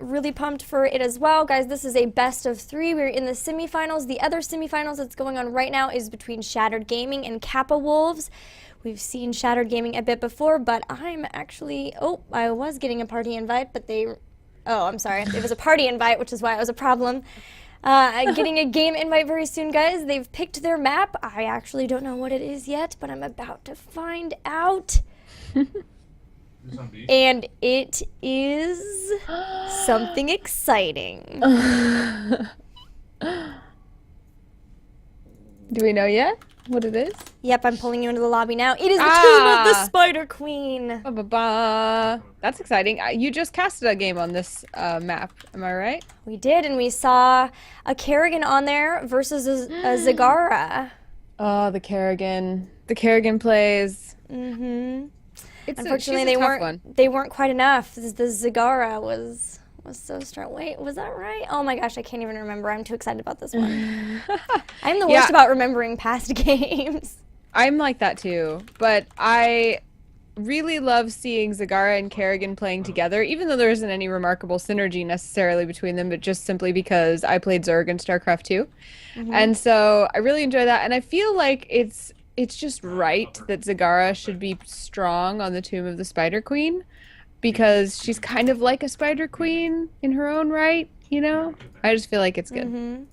really pumped for it as well. Guys, this is a best of 3. We're in the semifinals. The other semifinals that's going on right now is between Shattered Gaming and Kappa Wolves. We've seen Shattered Gaming a bit before, but I'm actually... Oh, I was getting a party invite, but they... Oh, I'm sorry. It was a party invite, which is why it was a problem. Getting a game invite very soon, guys. They've picked their map. I actually don't know what it is yet, but I'm about to find out. And it is something exciting. Do we know yet what it is? Yep, I'm pulling you into the lobby now. It is the Tomb of the Spider Queen. Ba, ba, ba. That's exciting. You just casted a game on this map, am I right? We did, and we saw a Kerrigan on there versus a Zagara. Oh, the Kerrigan. The Kerrigan plays. Mm-hmm. Unfortunately, they weren't quite enough. The Zagara was so strong. Wait, was that right? Oh my gosh, I can't even remember. I'm too excited about this one. I'm the worst about remembering past games. I'm like that too, but I really love seeing Zagara and Kerrigan playing together, even though there isn't any remarkable synergy necessarily between them, but just simply because I played Zerg in StarCraft 2. And so I really enjoy that, and I feel like it's just right that Zagara should be strong on the Tomb of the Spider Queen, because she's kind of like a Spider Queen in her own right, you know? I just feel like it's good.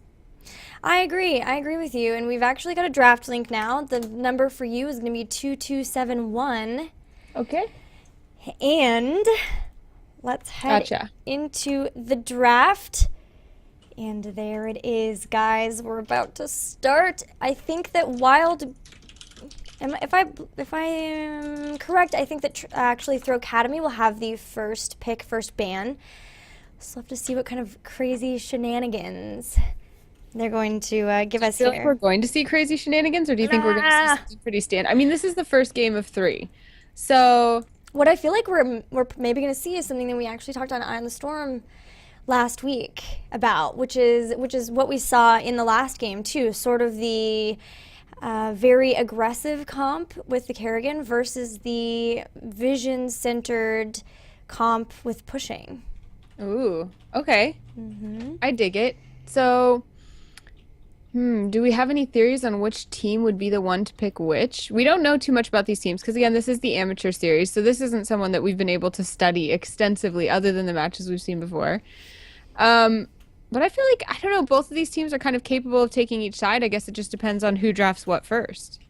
I agree with you, and we've actually got a draft link now. The number for you is going to be 2271. Okay. And let's head into the draft. And there it is, guys. We're about to start. I think that if I am correct, I think that actually Throwcademy will have the first pick, first ban. So we'll have to see what kind of crazy shenanigans they're going to give us here. Do you feel like we're going to see crazy shenanigans, or do you think we're going to see something pretty standard? I mean, this is the first game of 3. So what I feel like we're maybe going to see is something that we actually talked on Eye on the Storm last week about, which is what we saw in the last game too, sort of the very aggressive comp with the Kerrigan versus the vision-centered comp with pushing. Ooh, okay. I dig it. So, do we have any theories on which team would be the one to pick which? We don't know too much about these teams because, again, this is the amateur series, so this isn't someone that we've been able to study extensively other than the matches we've seen before. But I feel like, I don't know, both of these teams are kind of capable of taking each side. I guess it just depends on who drafts what first.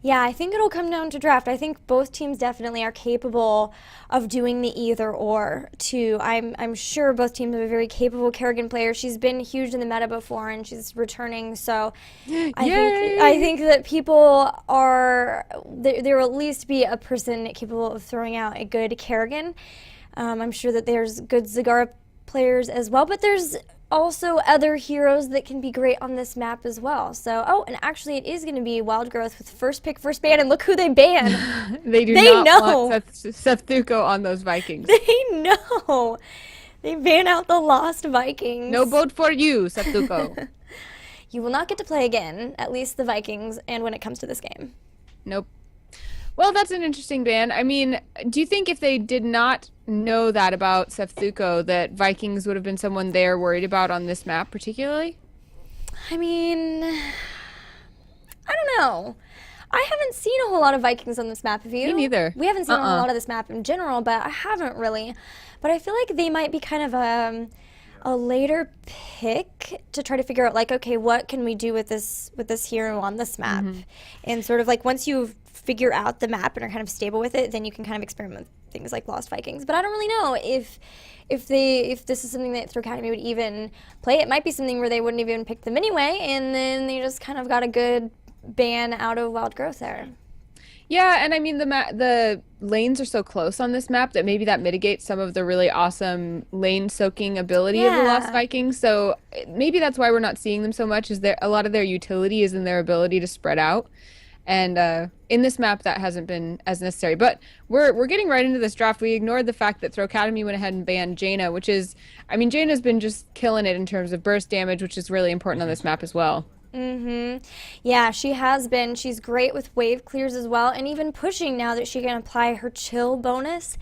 Yeah, I think it'll come down to draft. I think both teams definitely are capable of doing the either or too. I'm sure both teams have a very capable Kerrigan player. She's been huge in the meta before, and she's returning. So I think that people are there will at least be a person capable of throwing out a good Kerrigan. I'm sure that there's good Zagara players as well, but there's also other heroes that can be great on this map as well. So, and actually it is going to be Wild Growth with first pick, first ban, and look who they ban. They not want Seth Thuko on those Vikings. They know. They ban out the Lost Vikings. No vote for you, Seth Thuko. You will not get to play again, at least the Vikings, and when it comes to this game. Nope. Well, that's an interesting ban. I mean, do you think if they did not know that about Seth Thuko, that Vikings would have been someone they're worried about on this map particularly? I mean, I don't know. I haven't seen a whole lot of Vikings on this map, have you? Me neither. We haven't seen a whole lot of this map in general, but I haven't really. But I feel like they might be kind of a later pick to try to figure out, like, okay, what can we do with this hero on this map? And sort of like once you figure out the map and are kind of stable with it, then you can kind of experiment with things like Lost Vikings. But I don't really know if this is something that Throwcademy would even play. It might be something where they wouldn't even pick them anyway, and then they just kind of got a good ban out of Wild Growth there. Yeah, and I mean the lanes are so close on this map that maybe that mitigates some of the really awesome lane soaking ability of the Lost Vikings. So maybe that's why we're not seeing them so much. Is there a lot of their utility is in their ability to spread out. And in this map, that hasn't been as necessary. But we're getting right into this draft. We ignored the fact that Throwcademy went ahead and banned Jaina, which is, I mean, Jaina's been just killing it in terms of burst damage, which is really important on this map as well. Yeah, she has been. She's great with wave clears as well, and even pushing now that she can apply her chill bonus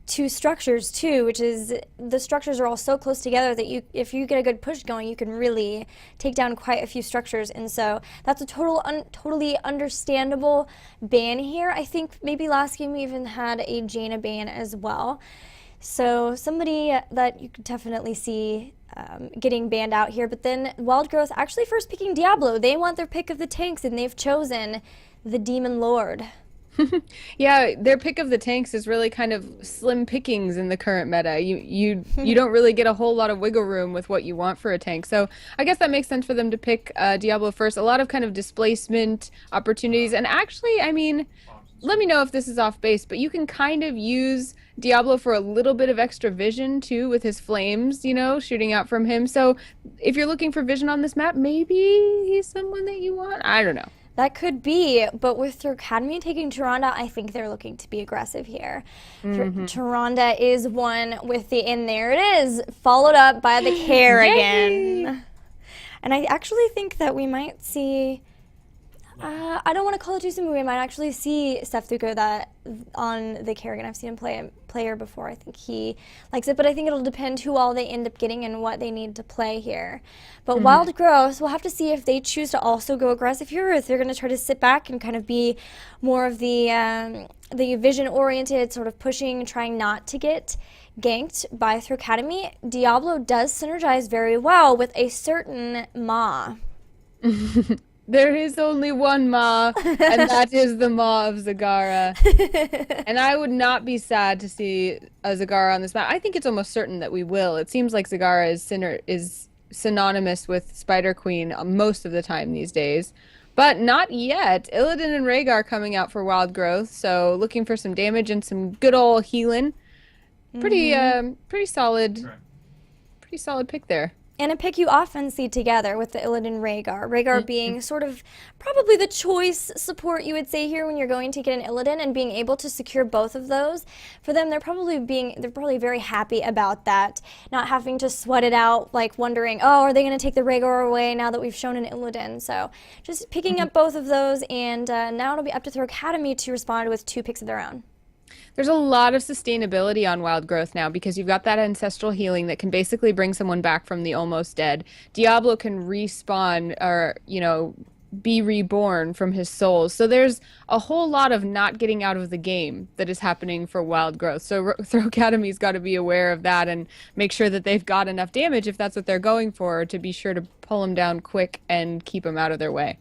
two structures too, which is the structures are all so close together that if you get a good push going, you can really take down quite a few structures. And so that's a totally understandable ban here. I think maybe last game we even had a Jaina ban as well. So somebody that you could definitely see getting banned out here. But then Wild Growth actually first picking Diablo. They want their pick of the tanks, and they've chosen the Demon Lord. Yeah, their pick of the tanks is really kind of slim pickings in the current meta. You don't really get a whole lot of wiggle room with what you want for a tank. So I guess that makes sense for them to pick Diablo first. A lot of kind of displacement opportunities. And actually, I mean, let me know if this is off base, but you can kind of use Diablo for a little bit of extra vision too with his flames, you know, shooting out from him. So if you're looking for vision on this map, maybe he's someone that you want. I don't know. That could be, but with Throwcademy taking Tyrande, I think they're looking to be aggressive here. Tyrande is one with the, and there it is, followed up by the Kerrigan. And I actually think that we might see, I don't want to call it too soon, but we might actually see Seftuka that on the Kerrigan. I've seen him play her before. I think he likes it, but I think it'll depend who all they end up getting and what they need to play here. But Wild Growth, we'll have to see if they choose to also go aggressive here, or if they're going to try to sit back and kind of be more of the vision-oriented, sort of pushing, trying not to get ganked by Throwcademy. Diablo does synergize very well with a certain Ma. There is only one Ma, and that is the Ma of Zagara. And I would not be sad to see a Zagara on this map. I think it's almost certain that we will. It seems like Zagara is synonymous with Spider Queen most of the time these days. But not yet. Illidan and Rhaegar coming out for Wild Growth, so looking for some damage and some good old healing. Pretty solid pick there. And a pick you often see together with the Illidan Rhaegar. Rhaegar being sort of probably the choice support you would say here when you're going to get an Illidan, and being able to secure both of those. For them, they're probably very happy about that, not having to sweat it out, like wondering, oh, are they going to take the Rhaegar away now that we've shown an Illidan? So just picking up both of those, and now it'll be up to Throwcademy to respond with 2 picks of their own. There's a lot of sustainability on Wild Growth now because you've got that ancestral healing that can basically bring someone back from the almost dead. Diablo can respawn or, you know, be reborn from his soul. So there's a whole lot of not getting out of the game that is happening for Wild Growth. So Throwcademy's got to be aware of that and make sure that they've got enough damage if that's what they're going for, to be sure to pull them down quick and keep them out of their way.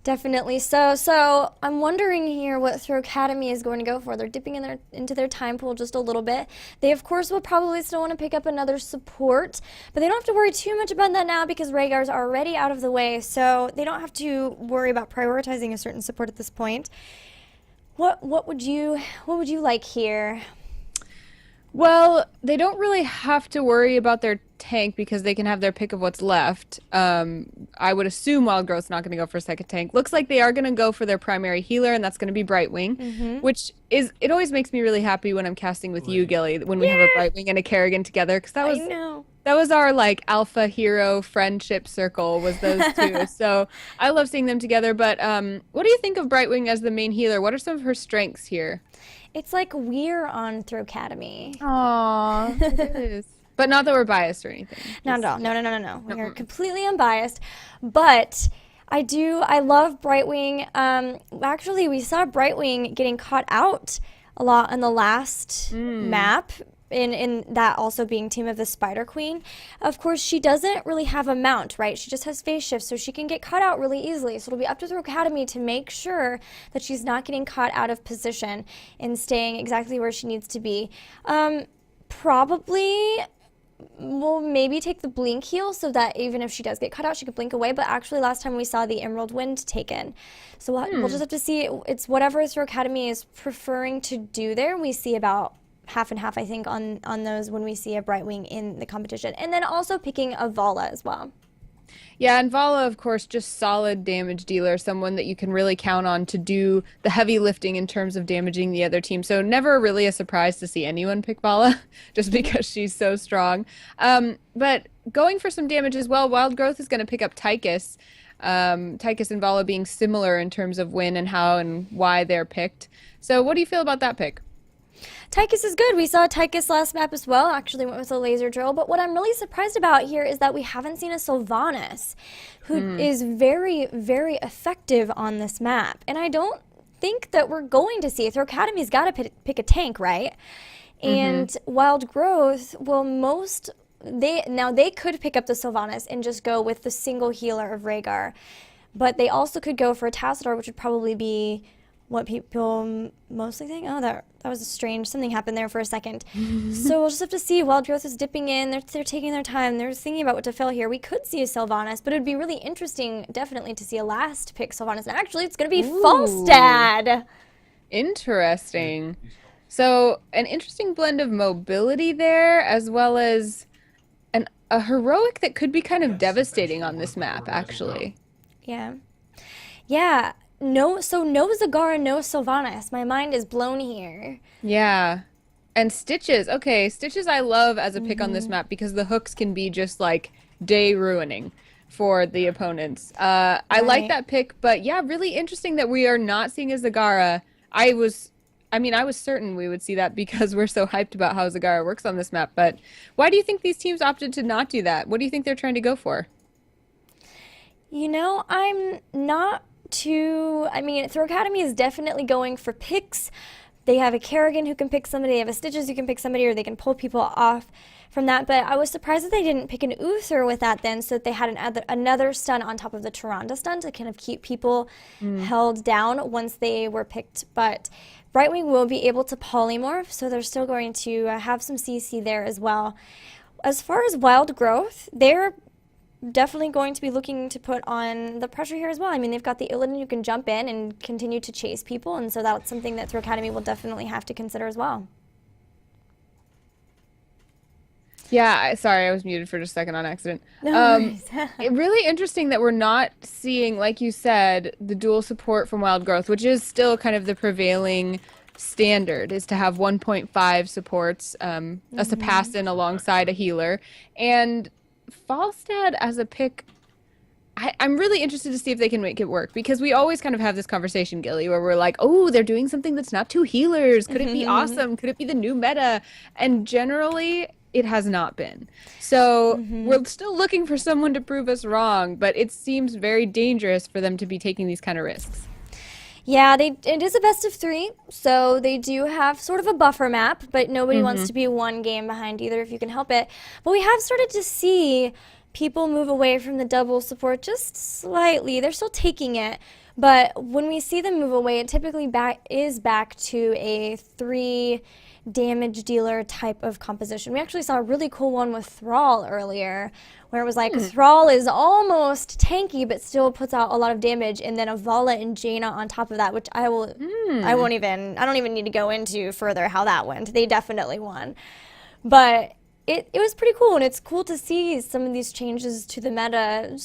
Definitely so. So I'm wondering here what Throwcademy is going to go for. They're dipping into their time pool just a little bit. They, of course, will probably still want to pick up another support, but they don't have to worry too much about that now because Rhaegar's already out of the way, so they don't have to worry about prioritizing a certain support at this point. What would you like here? Well, they don't really have to worry about their tank because they can have their pick of what's left. I would assume Wild Growth's not going to go for a second tank. Looks like they are going to go for their primary healer, and that's going to be Brightwing, which is, it always makes me really happy when I'm casting with you, Gilly, when we have a Brightwing and a Kerrigan together, because that was our like alpha hero friendship circle, was those two. So I love seeing them together. But what do you think of Brightwing as the main healer? What are some of her strengths here? It's like we're on Throwcademy. Aww, it is. But not that we're biased or anything. Not at all. No. We are completely unbiased. But I love Brightwing. Actually, we saw Brightwing getting caught out a lot in the last map. In that also being team of the Spider Queen. Of course, she doesn't really have a mount, right? She just has phase shift, so she can get caught out really easily. So it'll be up to Throwcademy to make sure that she's not getting caught out of position and staying exactly where she needs to be. Probably will maybe take the blink heal so that even if she does get cut out, she could blink away. But actually, last time we saw the Emerald Wind taken. So we'll just have to see. It's whatever Throwcademy is preferring to do there. We see about half and half, I think, on those when we see a Brightwing in the competition. And then also picking a Vala as well. Yeah, and Vala, of course, just solid damage dealer, someone that you can really count on to do the heavy lifting in terms of damaging the other team. So never really a surprise to see anyone pick Vala, just because she's so strong. But going for some damage as well, Wild Growth is going to pick up Tychus. Tychus and Vala being similar in terms of when and how and why they're picked. So what do you feel about that pick? Tychus is good. We saw Tychus last map as well. Actually went with a laser drill. But what I'm really surprised about here is that we haven't seen a Sylvanas, who is very, very effective on this map. And I don't think that we're going to see. Throwcademy's got to pick a tank, right? And Wild Growth will they could pick up the Sylvanas and just go with the single healer of Rhaegar. But they also could go for a Tassadar, which would probably be what people mostly think. Oh, that was strange. Something happened there for a second. So we'll just have to see. Wild Growth is dipping in. They're taking their time. They're thinking about what to fill here. We could see a Sylvanas, but it would be really interesting, definitely, to see a last pick Sylvanas. And actually, it's going to be Falstad. Interesting. So an interesting blend of mobility there, as well as a heroic that could be kind of devastating on this map, actually. Yeah. Yeah. No Zagara, no Sylvanas. My mind is blown here. Yeah. And Stitches. Okay, Stitches I love as a pick on this map because the hooks can be just like day ruining for the opponents. I like that pick, but yeah, really interesting that we are not seeing a Zagara. I was certain we would see that because we're so hyped about how Zagara works on this map, but why do you think these teams opted to not do that? What do you think they're trying to go for? You know, I'm not too... I mean, Throwcademy is definitely going for picks. They have a Kerrigan who can pick somebody, they have a Stitches who can pick somebody, or they can pull people off from that. But I was surprised that they didn't pick an Uther with that then, so that they had another stun on top of the Tyrande stun to kind of keep people held down once they were picked. But Brightwing will be able to polymorph, so they're still going to have some CC there as well. As far as Wild Growth, they're definitely going to be looking to put on the pressure here as well. I mean, they've got the Illidan who can jump in and continue to chase people, and so that's something that Throwcademy will definitely have to consider as well. Yeah, sorry, I was muted for just a second on accident. No worries. Really interesting that we're not seeing, like you said, the dual support from Wild Growth, which is still kind of the prevailing standard, is to have 1.5 supports, a Sapassin alongside a healer. And Falstad as a pick, I'm really interested to see if they can make it work, because we always kind of have this conversation, Gilly, where we're like, oh, they're doing something that's not two healers. Could it be awesome? Could it be the new meta? And generally, it has not been. So we're still looking for someone to prove us wrong, but it seems very dangerous for them to be taking these kind of risks. Yeah, it is a best of 3, so they do have sort of a buffer map, but nobody wants to be one game behind either if you can help it. But we have started to see people move away from the double support just slightly. They're still taking it, but when we see them move away, it typically is back to a 3 damage dealer type of composition. We actually saw a really cool one with Thrall earlier, where it was like Thrall is almost tanky but still puts out a lot of damage, and then a Vala and Jaina on top of that, which I don't even need to go into further how that went. They definitely won. But it was pretty cool, and it's cool to see some of these changes to the meta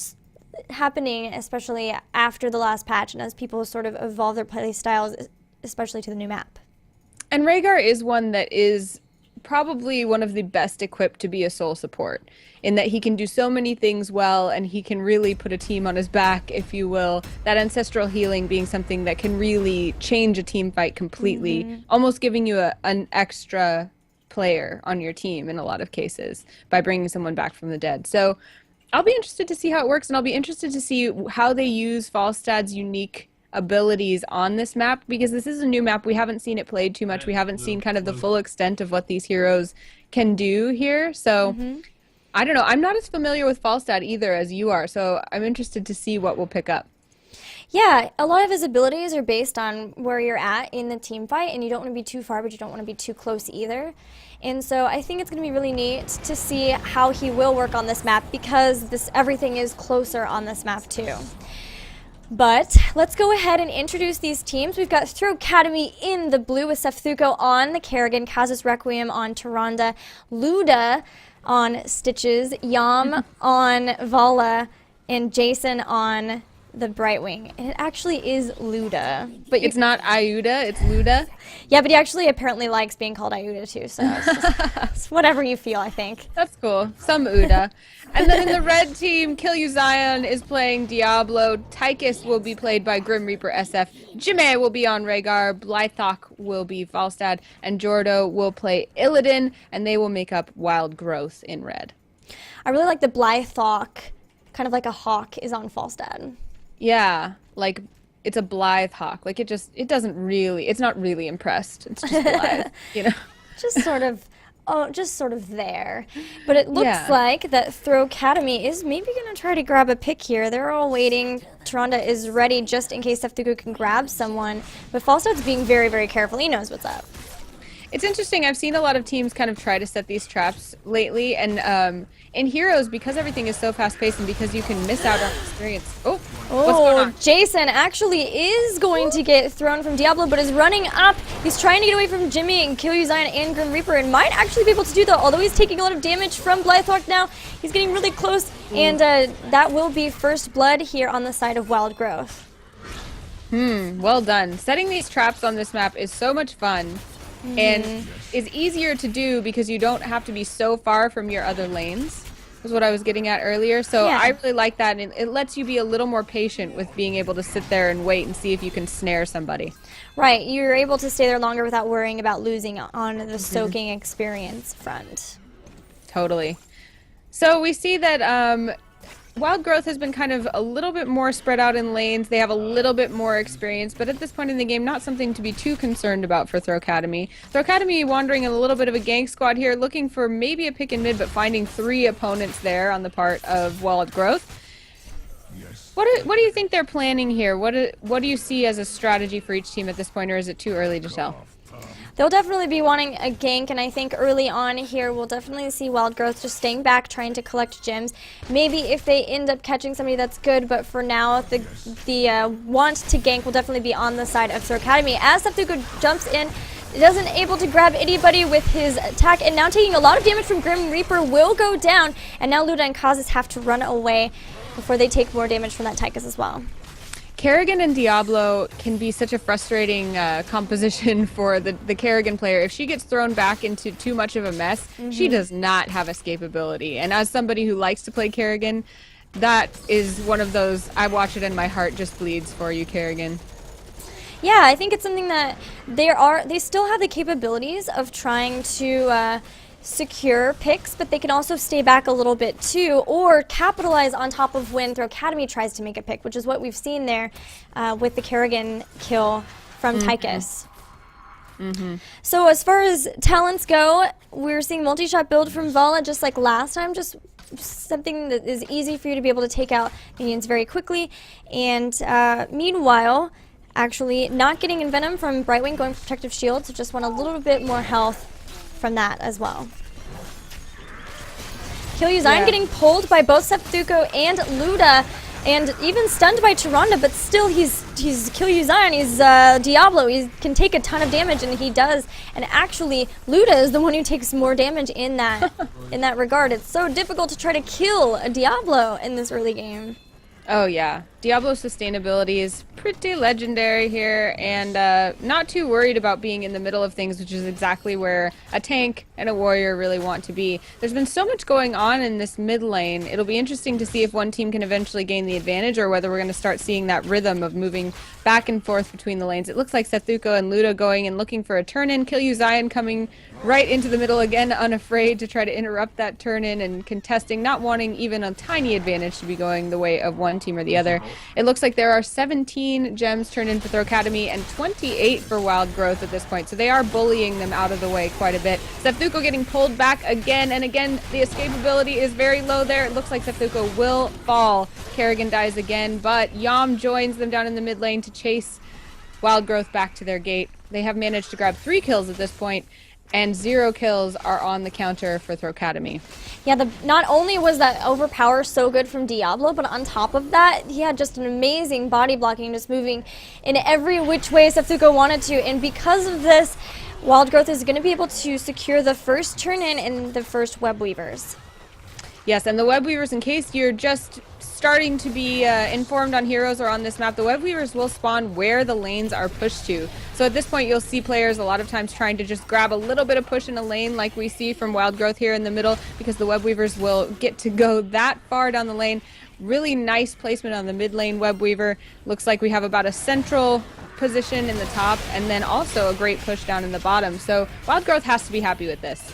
happening, especially after the last patch and as people sort of evolve their play styles, especially to the new map. And Rhaegar is one that is probably one of the best equipped to be a soul support, in that he can do so many things well, and he can really put a team on his back, if you will. That ancestral healing being something that can really change a team fight completely, almost giving you an extra player on your team in a lot of cases by bringing someone back from the dead. So I'll be interested to see how it works, and I'll be interested to see how they use Falstad's unique abilities on this map, because this is a new map. We haven't seen it played too much. We haven't seen kind of the full extent of what these heroes can do here. So I don't know. I'm not as familiar with Falstad either as you are, so I'm interested to see what we'll pick up. Yeah, a lot of his abilities are based on where you're at in the team fight, and you don't want to be too far, but you don't want to be too close either. And so I think it's going to be really neat to see how he will work on this map, because everything is closer on this map too. But let's go ahead and introduce these teams. We've got Throwcademy in the blue with Sefthuko on the Kerrigan, Casus Requiem on Tyrande, Luda on Stitches, Yam on Vala, and Jason on the Brightwing. And it actually is Luda. But It's not Iuda, it's Luda. yeah, but he actually apparently likes being called Iuda too, so it's whatever you feel, I think. That's cool. Some Uda. And then in the red team, Kill You Zion is playing Diablo. Tychus will be played by Grim Reaper SF. Jimmy will be on Rhaegar. Blythok will be Falstad. And Jordo will play Illidan. And they will make up Wild Growth in red. I really like the Blythok, kind of like a hawk, is on Falstad. Yeah, like it's a Blythe hawk. Like it's not really impressed. It's just Blythe, you know? Just sort of there. But it looks like that Throwcademy is maybe going to try to grab a pick here. They're all waiting. Tyrande is ready just in case Seftuku can grab someone. But Falstad's being very, very careful. He knows what's up. It's interesting. I've seen a lot of teams kind of try to set these traps lately. And in Heroes, because everything is so fast-paced and because you can miss out on experience. Oh, what's going on? Jason actually is going to get thrown from Diablo, but is running up. He's trying to get away from Jimmy and Kill You Zion and Grim Reaper, and might actually be able to do that, although he's taking a lot of damage from Blythok now. He's getting really close, and that will be first blood here on the side of Wild Growth. Well done. Setting these traps on this map is so much fun. And is easier to do because you don't have to be so far from your other lanes, was what I was getting at earlier. So I really like that, and it lets you be a little more patient with being able to sit there and wait and see if you can snare somebody. Right, you're able to stay there longer without worrying about losing on the soaking experience front. Totally. So we see that Wild Growth has been kind of a little bit more spread out in lanes. They have a little bit more experience, but at this point in the game, not something to be too concerned about for Throwcademy. Throwcademy wandering in a little bit of a gank squad here, looking for maybe a pick and mid, but finding 3 opponents there on the part of Wild Growth. What do you think they're planning here? What do you see as a strategy for each team at this point, or is it too early to tell? They'll definitely be wanting a gank, and I think early on here we'll definitely see Wild Growth just staying back, trying to collect gems. Maybe if they end up catching somebody, that's good, but for now the want to gank will definitely be on the side of Throwcademy. As Seftuku jumps in, isn't able to grab anybody with his attack, and now taking a lot of damage from Grim Reaper will go down, and now Luda and Kazis have to run away before they take more damage from that Tychus as well. Kerrigan and Diablo can be such a frustrating composition for the Kerrigan player. If she gets thrown back into too much of a mess, she does not have escapability. And as somebody who likes to play Kerrigan, that is one of those, I watch it and my heart just bleeds for you, Kerrigan. Yeah, I think it's something that they still have the capabilities of trying to secure picks, but they can also stay back a little bit too, or capitalize on top of when Throwcademy tries to make a pick, which is what we've seen there with the Kerrigan kill from Tychus. So as far as talents go, we're seeing multi-shot build from Vala just like last time, just something that is easy for you to be able to take out minions very quickly. And meanwhile, actually not getting Envenom from Brightwing, going for Protective Shield, so just want a little bit more health from that as well. Kill You Zion getting pulled by both Seftuku and Luda, and even stunned by Tyrande, but still he's Kill You Zion, he's Diablo, he can take a ton of damage, and he does. And actually, Luda is the one who takes more damage in that in that regard. It's so difficult to try to kill a Diablo in this early game. Oh yeah, Diablo's sustainability is pretty legendary here, and not too worried about being in the middle of things, which is exactly where a tank and a warrior really want to be. There's been so much going on in this mid lane. It'll be interesting to see if one team can eventually gain the advantage, or whether we're going to start seeing that rhythm of moving back and forth between the lanes. It looks like Seftuku and Luda going and looking for a turn-in. Kill You Zion coming right into the middle again, unafraid to try to interrupt that turn-in and contesting, not wanting even a tiny advantage to be going the way of one team or the other. It looks like there are 17 gems turned in for Throwcademy and 28 for Wild Growth at this point, so they are bullying them out of the way quite a bit. Seftuku getting pulled back again and again. The escapability is very low there. It looks like Seftuku will fall. Kerrigan dies again, but Yam joins them down in the mid lane to chase Wild Growth back to their gate. They have managed to grab 3 kills at this point, and 0 kills are on the counter for Throwcademy. Yeah, not only was that overpower so good from Diablo, but on top of that, he had just an amazing body blocking, just moving in every which way Seftuku wanted to. And because of this, Wild Growth is going to be able to secure the first turn-in and the first Web Weavers. Yes, and the web weavers, in case you're just starting to be informed on heroes or on this map, the web weavers will spawn where the lanes are pushed to. So at this point, you'll see players a lot of times trying to just grab a little bit of push in a lane like we see from Wild Growth here in the middle, because the web weavers will get to go that far down the lane. Really nice placement on the mid lane web weaver. Looks like we have about a central position in the top, and then also a great push down in the bottom. So Wild Growth has to be happy with this.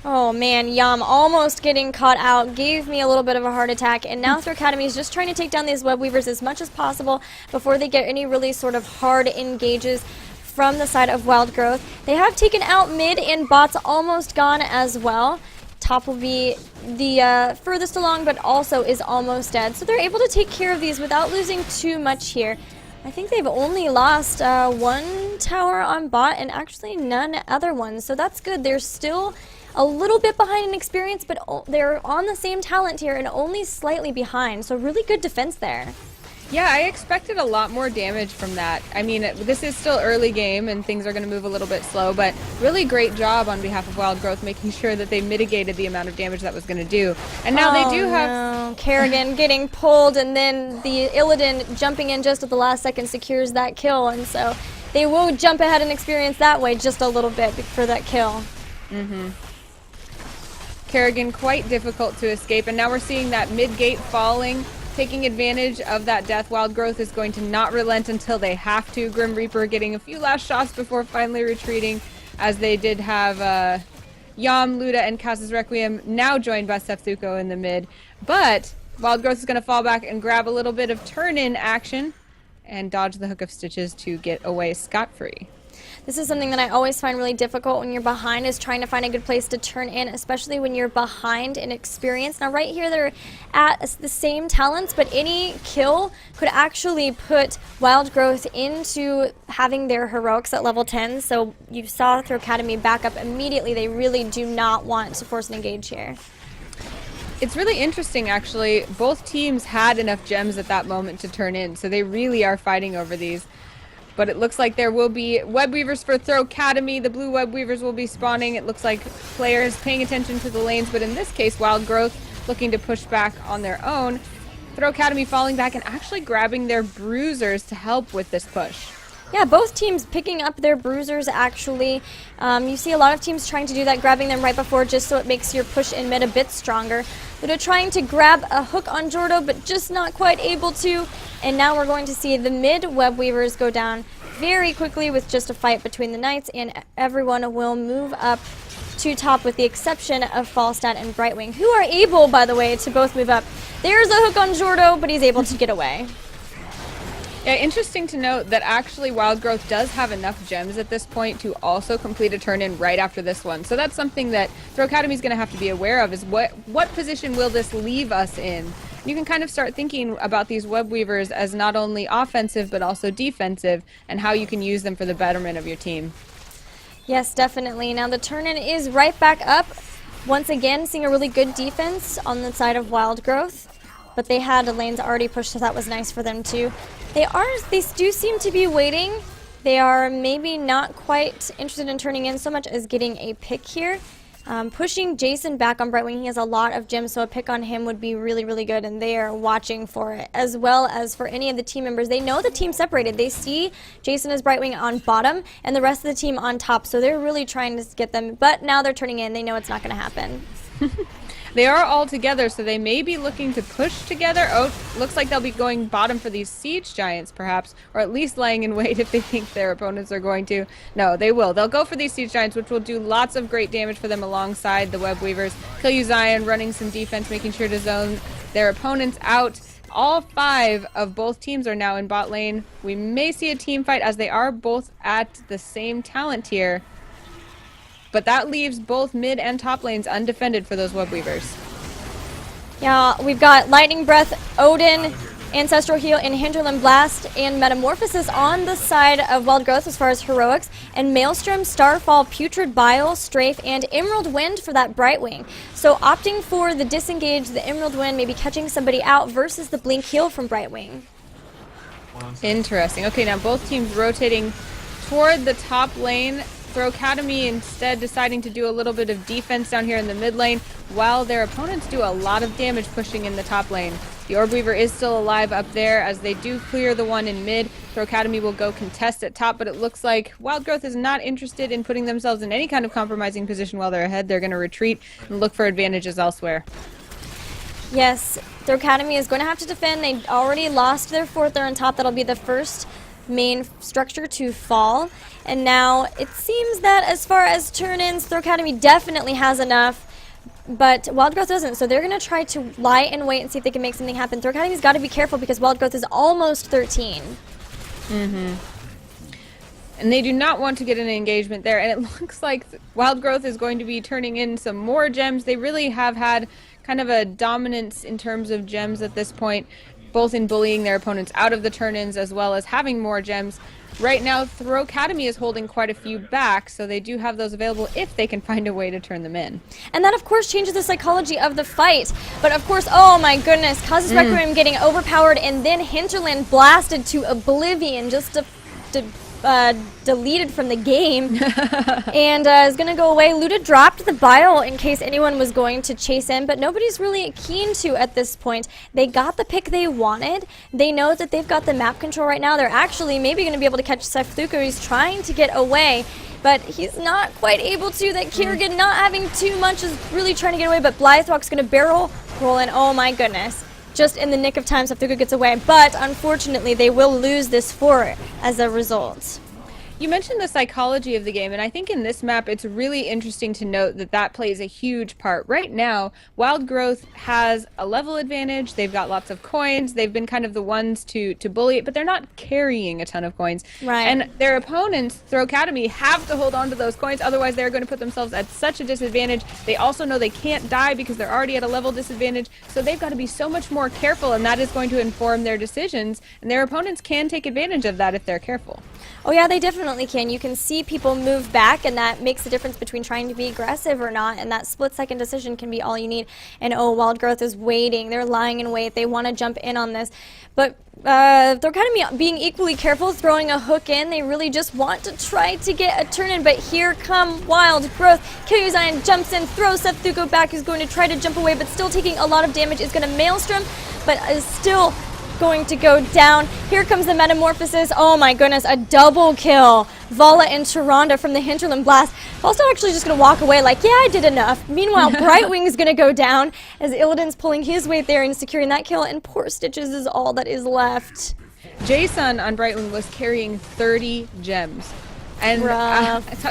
Oh man, Yum almost getting caught out, gave me a little bit of a heart attack, and now Throwcademy is just trying to take down these web weavers as much as possible before they get any really sort of hard engages from the side of Wild Growth. They have taken out mid, and bot's almost gone as well. Top will be the furthest along, but also is almost dead. So they're able to take care of these without losing too much here. I think they've only lost one tower on bot and actually none other ones. So that's good. They're still a little bit behind in experience, but they're on the same talent tier and only slightly behind. So really good defense there. Yeah, I expected a lot more damage from that. I mean, this is still early game and things are going to move a little bit slow, but really great job on behalf of Wild Growth making sure that they mitigated the amount of damage that was going to do. And now they do have... Kerrigan getting pulled, and then the Illidan jumping in just at the last second secures that kill, and so they will jump ahead in experience that way just a little bit for that kill. Kerrigan quite difficult to escape, and now we're seeing that mid-gate falling, taking advantage of that death. Wild Growth is going to not relent until they have to. Grim Reaper getting a few last shots before finally retreating, as they did have Yam, Luda, and Cass's Requiem now joined by Setsuko in the mid. But Wild Growth is going to fall back and grab a little bit of turn-in action and dodge the Hook of Stitches to get away scot-free. This is something that I always find really difficult when you're behind, is trying to find a good place to turn in, especially when you're behind in experience. Now right here they're at the same talents, but any kill could actually put Wild Growth into having their heroics at level 10. So you saw Throwcademy back up immediately. They really do not want to force an engage here. It's really interesting, actually. Both teams had enough gems at that moment to turn in, so they really are fighting over these. But it looks like there will be web weavers for Throwcademy. The blue web weavers will be spawning. It looks like players paying attention to the lanes, but in this case, Wild Growth looking to push back on their own. Throwcademy falling back and actually grabbing their bruisers to help with this push. Yeah, both teams picking up their bruisers, actually. You see a lot of teams trying to do that, grabbing them right before, just so it makes your push in mid a bit stronger. Luda trying to grab a hook on Jordo, but just not quite able to. And now we're going to see the mid web weavers go down very quickly with just a fight between the knights, and everyone will move up to top with the exception of Falstad and Brightwing, who are able, by the way, to both move up. There's a hook on Jordo, but he's able to get away. Yeah, interesting to note that actually Wild Growth does have enough gems at this point to also complete a turn-in right after this one. So that's something that Throwcademy is going to have to be aware of, is what position will this leave us in? You can kind of start thinking about these web weavers as not only offensive but also defensive, and how you can use them for the betterment of your team. Yes, definitely. Now the turn-in is right back up. Once again, seeing a really good defense on the side of Wild Growth. But they had the lanes already pushed, so that was nice for them too. They do seem to be waiting. They are maybe not quite interested in turning in so much as getting a pick here. Pushing Jason back on Brightwing, he has a lot of gems, so a pick on him would be really, really good, and they are watching for it, as well as for any of the team members. They know the team separated. They see Jason as Brightwing on bottom and the rest of the team on top, so they're really trying to get them, but now they're turning in. They know it's not going to happen. They are all together, so they may be looking to push together. Oh, looks like they'll be going bottom for these siege giants, perhaps, or at least laying in wait if they think their opponents are going to. No, they will. They'll go for these siege giants, which will do lots of great damage for them alongside the web weavers. Kill You Zion running some defense, making sure to zone their opponents out. All 5 of both teams are now in bot lane. We may see a team fight as they are both at the same talent tier. But that leaves both mid and top lanes undefended for those web weavers. Yeah, we've got Lightning Breath, Odin, Ancestral Heal, and Hinterland Blast, and Metamorphosis on the side of Wild Growth as far as heroics, and Maelstrom, Starfall, Putrid Bile, Strafe, and Emerald Wind for that Brightwing. So opting for the disengage, the Emerald Wind, maybe catching somebody out versus the Blink Heal from Brightwing. Interesting. Okay, now both teams rotating toward the top lane. Throwcademy instead deciding to do a little bit of defense down here in the mid lane, while their opponents do a lot of damage pushing in the top lane. The Orb Weaver is still alive up there as they do clear the one in mid. Throwcademy will go contest at top, but it looks like Wild Growth is not interested in putting themselves in any kind of compromising position while they're ahead. They're going to retreat and look for advantages elsewhere. Yes, Throwcademy is going to have to defend. They already lost their fourth. They're on top. That'll be the first main structure to fall. And now it seems that as far as turn-ins, Throwcademy definitely has enough, but Wild Growth doesn't. So they're going to try to lie in wait and see if they can make something happen. Throwcademy's got to be careful because Wild Growth is almost 13. And they do not want to get an engagement there. And it looks like Wild Growth is going to be turning in some more gems. They really have had kind of a dominance in terms of gems at this point, both in bullying their opponents out of the turn-ins as well as having more gems. Right now, Throwcademy is holding quite a few back, so they do have those available if they can find a way to turn them in. And that, of course, changes the psychology of the fight. But, of course, oh my goodness, causes Requiem getting overpowered and then Hinterland blasted to oblivion just deleted from the game and is going to go away. Luda dropped the bile in case anyone was going to chase in, but nobody's really keen to at this point. They got the pick they wanted. They know that they've got the map control right now. They're actually maybe going to be able to catch Sefluko. He's trying to get away, but he's not quite able to. That Kerrigan not having too much is really trying to get away, but Blythewalk's going to barrel roll in. Oh my goodness. Just in the nick of time, Sefluko gets away, but unfortunately they will lose this fort as a result. You mentioned the psychology of the game, and I think in this map it's really interesting to note that that plays a huge part. Right now, Wild Growth has a level advantage. They've got lots of coins. They've been kind of the ones to bully it, but they're not carrying a ton of coins. Right. And their opponents, Throwcademy, have to hold on to those coins. Otherwise, they're going to put themselves at such a disadvantage. They also know they can't die because they're already at a level disadvantage. So they've got to be so much more careful, and that is going to inform their decisions. And their opponents can take advantage of that if they're careful. Oh yeah, they definitely can. You can see people move back, and that makes the difference between trying to be aggressive or not, and that split-second decision can be all you need. And oh, Wild Growth is waiting. They're lying in wait. They want to jump in on this. But they're kind of being equally careful, throwing a hook in. They really just want to try to get a turn in, but here come Wild Growth. Kyuzayan jumps in, throws Sefluko back, who's going to try to jump away, but still taking a lot of damage. Is going to Maelstrom, but is still going to go down. Here comes the Metamorphosis. Oh my goodness, a double kill. Vala and Sharonda from the Hinterland Blast. Also actually just going to walk away like, yeah, I did enough. Meanwhile, Brightwing is going to go down as Illidan's pulling his weight there and securing that kill, and poor Stitches is all that is left. Jason on Brightwing was carrying 30 gems. And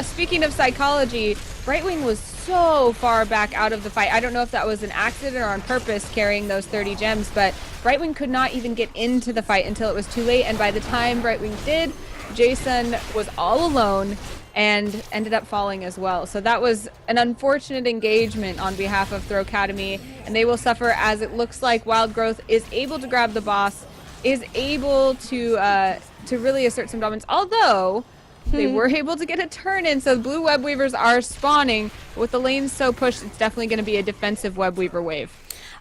speaking of psychology, Brightwing was so far back out of the fight. I don't know if that was an accident or on purpose carrying those 30 gems, but Brightwing could not even get into the fight until it was too late. And by the time Brightwing did, Jason was all alone and ended up falling as well. So that was an unfortunate engagement on behalf of Throwcademy, and they will suffer as it looks like Wild Growth is able to grab the boss, is able to really assert some dominance, although they were able to get a turn in, so blue web weavers are spawning. With the lanes so pushed, it's definitely going to be a defensive web weaver wave.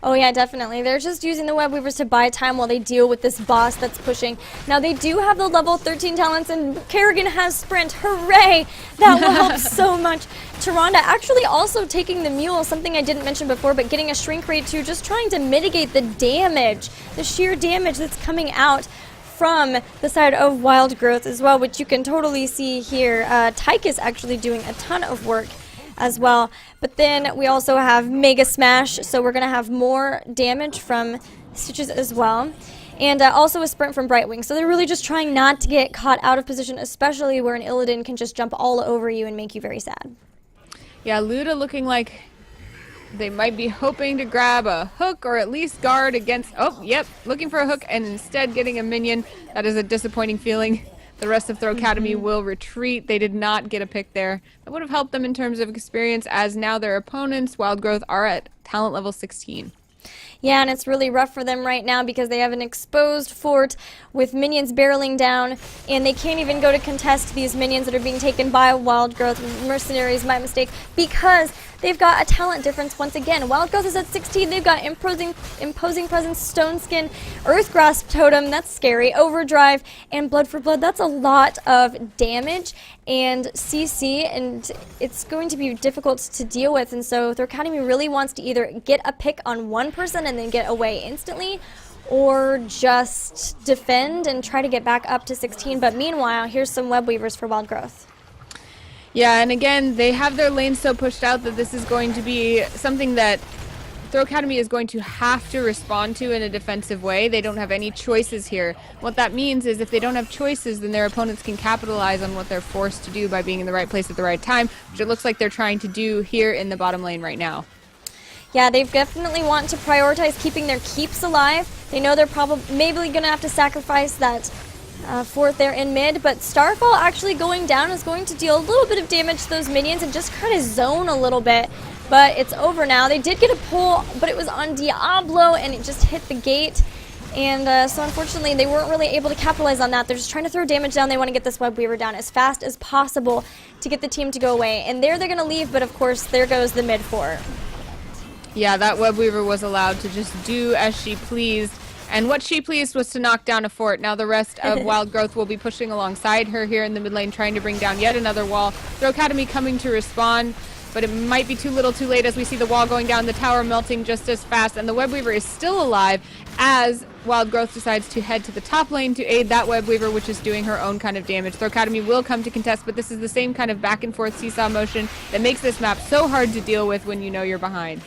Oh yeah, definitely. They're just using the web weavers to buy time while they deal with this boss that's pushing. Now they do have the level 13 talents, and Kerrigan has sprint. Hooray! That will help so much. Taronda actually also taking the mule, something I didn't mention before, but getting a shrink rate too, just trying to mitigate the damage, the sheer damage that's coming out from the side of Wild Growth as well, which you can totally see here. Tyke is actually doing a ton of work as well. But then we also have Mega Smash, so we're going to have more damage from Stitches as well. And also a sprint from Brightwing. So they're really just trying not to get caught out of position, especially where an Illidan can just jump all over you and make you very sad. Yeah, Luda looking like they might be hoping to grab a hook or at least guard against... Oh, yep, looking for a hook and instead getting a minion. That is a disappointing feeling. The rest of Throwcademy will retreat. They did not get a pick there. That would have helped them in terms of experience, as now their opponents, Wild Growth, are at talent level 16. Yeah, and it's really rough for them right now because they have an exposed fort with minions barreling down, and they can't even go to contest these minions that are being taken by Wild Growth. Mercenaries, my mistake, because they've got a talent difference once again. Wild Growth is at 16. They've got Imposing Presence, Stone Skin, Earth Grasp Totem, that's scary, Overdrive, and Blood for Blood. That's a lot of damage and CC, and it's going to be difficult to deal with. And so Throwcademy really wants to either get a pick on one person and then get away instantly, or just defend and try to get back up to 16. But meanwhile, here's some Web Weavers for Wild Growth. Yeah, and again, they have their lanes so pushed out that this is going to be something that Throwcademy is going to have to respond to in a defensive way. They don't have any choices here. What that means is if they don't have choices, then their opponents can capitalize on what they're forced to do by being in the right place at the right time, which it looks like they're trying to do here in the bottom lane right now. Yeah, they definitely want to prioritize keeping their keeps alive. They know they're probably maybe going to have to sacrifice that fort there in mid, but Starfall actually going down is going to deal a little bit of damage to those minions and just kind of zone a little bit. But it's over now. They did get a pull, but it was on Diablo, and it just hit the gate. And so unfortunately, they weren't really able to capitalize on that. They're just trying to throw damage down. They want to get this Web Weaver down as fast as possible to get the team to go away. And there they're going to leave, but of course, there goes the mid fort. Yeah, that Web Weaver was allowed to just do as she pleased. And what she pleased was to knock down a fort. Now the rest of Wild Growth will be pushing alongside her here in the mid lane, trying to bring down yet another wall. Throwcademy coming to respond, but it might be too little too late as we see the wall going down, the tower melting just as fast, and the Web Weaver is still alive as Wild Growth decides to head to the top lane to aid that Web Weaver, which is doing her own kind of damage. Throwcademy will come to contest, but this is the same kind of back and forth seesaw motion that makes this map so hard to deal with when you know you're behind.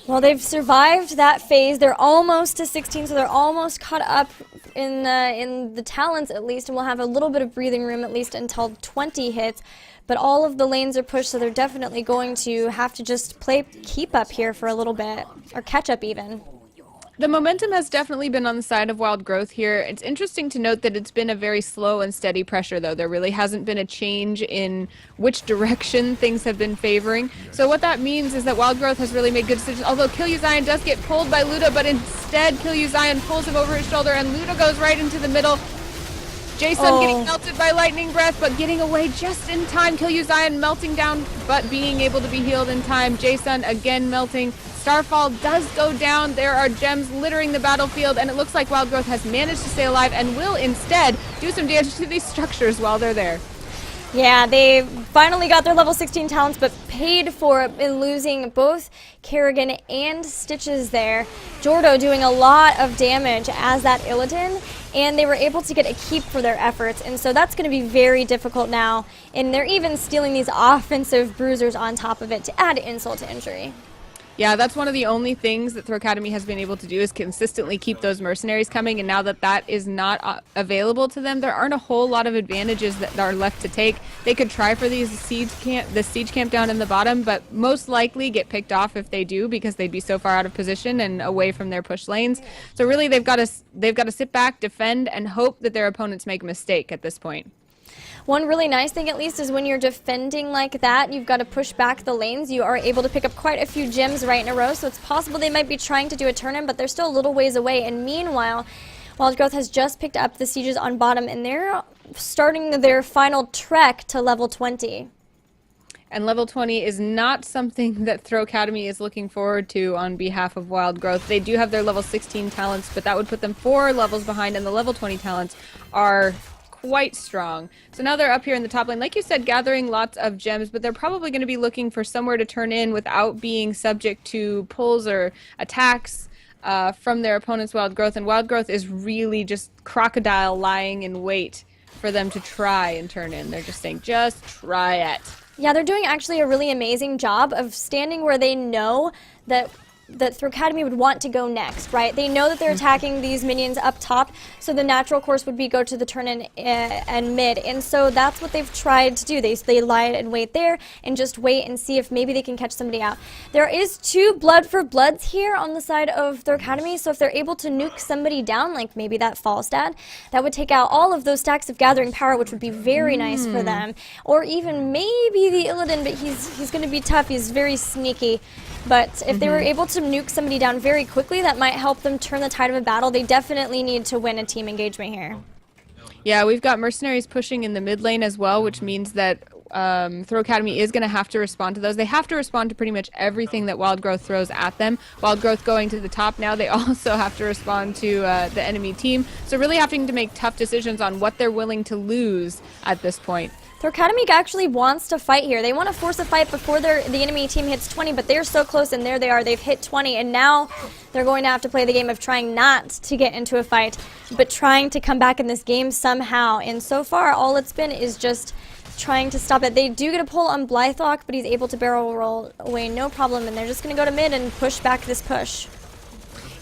Well, they've survived that phase. They're almost to 16, so they're almost caught up in the talents at least, and we'll have a little bit of breathing room at least until 20 hits. But all of the lanes are pushed, so they're definitely going to have to just play keep up here for a little bit, or catch up even. The momentum has definitely been on the side of Wild Growth here. It's interesting to note that it's been a very slow and steady pressure, though. There really hasn't been a change in which direction things have been favoring. So what that means is that Wild Growth has really made good decisions, although Kill You Zion does get pulled by Ludo, but instead Kill You Zion pulls him over his shoulder, and Ludo goes right into the middle. Jason getting melted by lightning breath, but getting away just in time. Kill You Zion melting down, but being able to be healed in time. Jason again melting. Starfall does go down. There are gems littering the battlefield, and it looks like Wild Growth has managed to stay alive and will instead do some damage to these structures while they're there. Yeah, they finally got their level 16 talents, but paid for it in losing both Kerrigan and Stitches there. Jordo doing a lot of damage as that Illidan, and they were able to get a keep for their efforts, and so that's going to be very difficult now. And they're even stealing these offensive bruisers on top of it to add insult to injury. Yeah, that's one of the only things that Throwcademy has been able to do is consistently keep those mercenaries coming, and now that that is not available to them, there aren't a whole lot of advantages that are left to take. They could try for the siege camp down in the bottom, but most likely get picked off if they do because they'd be so far out of position and away from their push lanes. So really they've got to sit back, defend, and hope that their opponents make a mistake at this point. One really nice thing, at least, is when you're defending like that, you've got to push back the lanes. You are able to pick up quite a few gems right in a row, so it's possible they might be trying to do a turn-in, but they're still a little ways away. And meanwhile, Wild Growth has just picked up the sieges on bottom, and they're starting their final trek to level 20. And level 20 is not something that Throwcademy is looking forward to on behalf of Wild Growth. They do have their level 16 talents, but that would put them 4 levels behind, and the level 20 talents are quite strong. So now they're up here in the top lane, like you said, gathering lots of gems, but they're probably going to be looking for somewhere to turn in without being subject to pulls or attacks from their opponent's Wild Growth. And Wild Growth is really just crocodile lying in wait for them to try and turn in. They're just saying, just try it. Yeah, they're doing actually a really amazing job of standing where they know that Throwcademy would want to go next, right? They know that they're attacking these minions up top, so the natural course would be go to the turn-in and mid, and so that's what they've tried to do. They lie and wait there and just wait and see if maybe they can catch somebody out. There is 2 Blood for Bloods here on the side of Throwcademy, so if they're able to nuke somebody down, like maybe that Falstad, that would take out all of those stacks of gathering power, which would be very nice for them. Or even maybe the Illidan, but he's going to be tough. He's very sneaky. But if they were able to nuke somebody down very quickly that might help them turn the tide of a battle. They definitely need to win a team engagement here. Yeah, we've got mercenaries pushing in the mid lane as well, which means that Throwcademy is going to have to respond to those. They have to respond to pretty much everything that Wild Growth throws at them. Wild Growth going to the top now, they also have to respond to the enemy team. So really having to make tough decisions on what they're willing to lose at this point. Throwcademy actually wants to fight here. They want to force a fight before the enemy team hits 20, but they're so close, and there they are. They've hit 20, and now they're going to have to play the game of trying not to get into a fight, but trying to come back in this game somehow. And so far, all it's been is just trying to stop it. They do get a pull on Blythock, but he's able to barrel roll away no problem, and they're just going to go to mid and push back this push.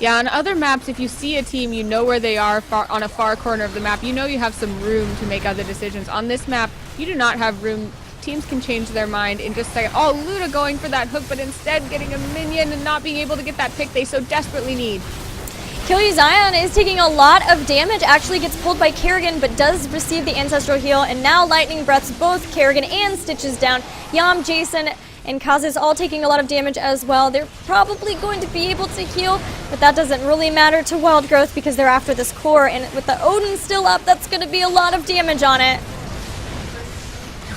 Yeah, on other maps, if you see a team, you know where they are on a far corner of the map. You know you have some room to make other decisions. On this map, you do not have room. Teams can change their mind in just a second. Oh, Luda going for that hook, but instead getting a minion and not being able to get that pick they so desperately need. Zion is taking a lot of damage, actually gets pulled by Kerrigan, but does receive the Ancestral Heal, and now Lightning Breaths both Kerrigan and Stitches down. Yam, Jason, and Kaz's all taking a lot of damage as well. They're probably going to be able to heal, but that doesn't really matter to Wild Growth because they're after this core, and with the Odin still up, that's going to be a lot of damage on it.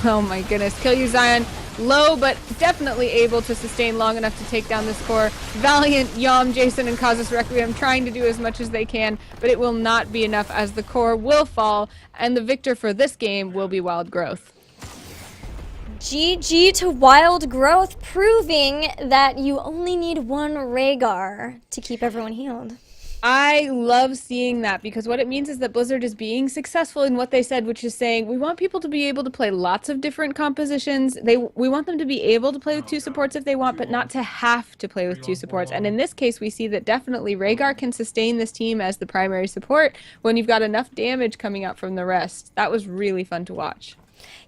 Oh my goodness, Zion. Low, but definitely able to sustain long enough to take down this core. Valiant, Yam, Jason, and Kazus Requiem trying to do as much as they can, but it will not be enough as the core will fall, and the victor for this game will be Wild Growth. GG to Wild Growth, proving that you only need one Rhaegar to keep everyone healed. I love seeing that because what it means is that Blizzard is being successful in what they said, which is saying we want people to be able to play lots of different compositions. We want them to be able to play with two supports if they want, but not to have to play with two supports. And in this case, we see that definitely Rhaegar can sustain this team as the primary support when you've got enough damage coming out from the rest. That was really fun to watch.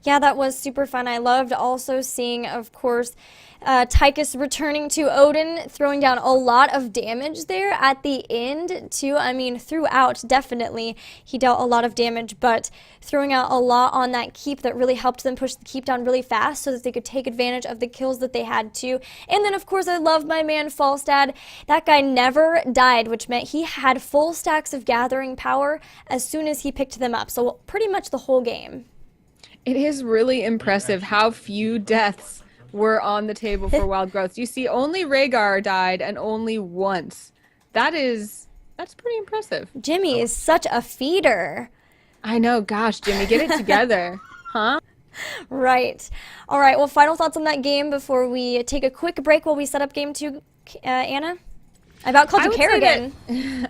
Yeah, that was super fun. I loved also seeing, of course, Tychus returning to Odin, throwing down a lot of damage there at the end, too. I mean, throughout, definitely, he dealt a lot of damage, but throwing out a lot on that keep that really helped them push the keep down really fast so that they could take advantage of the kills that they had, too. And then, of course, I love my man Falstad. That guy never died, which meant he had full stacks of gathering power as soon as he picked them up, so pretty much the whole game. It is really impressive how few deaths were on the table for Wild Growth. You see, only Rhaegar died and only once. That's pretty impressive. Jimmy is such a feeder. I know, gosh, Jimmy, get it together. Huh? Right. All right, well, final thoughts on that game before we take a quick break while we set up game 2, Anna? I about called you Kerrigan.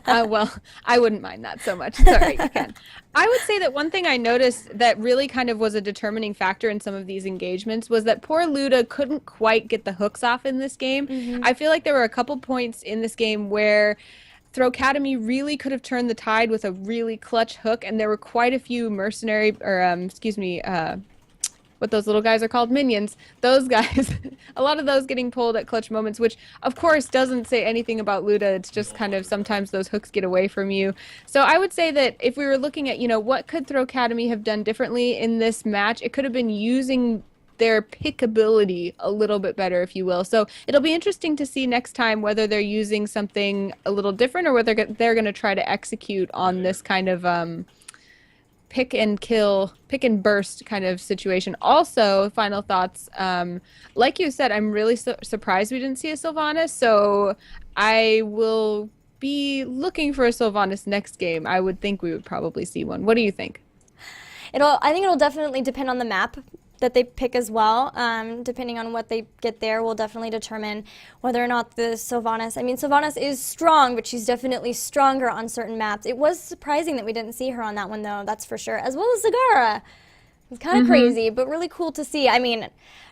Well, I wouldn't mind that so much. Sorry, you can. I would say that one thing I noticed that really kind of was a determining factor in some of these engagements was that poor Luda couldn't quite get the hooks off in this game. Mm-hmm. I feel like there were a couple points in this game where Throwcademy really could have turned the tide with a really clutch hook, and there were quite a few mercenary, or what those little guys are called, minions, those guys, a lot of those getting pulled at clutch moments, which of course doesn't say anything about Luda. It's just kind of sometimes those hooks get away from you. So I would say that if we were looking at, what could Throwcademy have done differently in this match, it could have been using their pickability a little bit better, if you will. So it'll be interesting to see next time whether they're using something a little different or whether they're going to try to execute on this kind of pick and kill, pick and burst kind of situation. Also, final thoughts. Like you said, I'm really surprised we didn't see a Sylvanas, so I will be looking for a Sylvanas next game. I would think we would probably see one. What do you think? I think it'll definitely depend on the map that they pick as well. Depending on what they get there will definitely determine whether or not the Sylvanas, Sylvanas is strong, but she's definitely stronger on certain maps. It was surprising that we didn't see her on that one, though, that's for sure, as well as Zagara. It's kind of crazy, but really cool to see.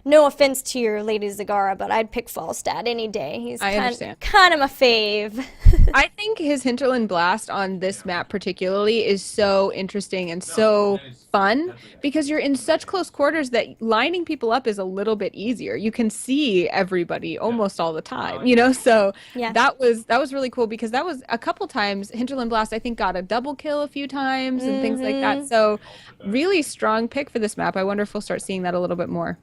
No offense to your Lady Zagara, but I'd pick Falstad any day. He's kind of my fave. I think his Hinterland Blast on this map particularly is so interesting and so fun because you're in such close quarters that lining people up is a little bit easier. You can see everybody almost all the time, so yeah. That was really cool because that was a couple times Hinterland Blast I think got a double kill a few times and things like that. So really strong pick for this map. I wonder if we'll start seeing that a little bit more.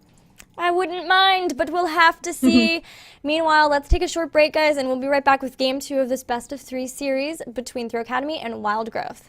I wouldn't mind, but we'll have to see. Meanwhile, let's take a short break, guys, and we'll be right back with game 2 of this best of 3 series between Throwcademy and Wild Growth.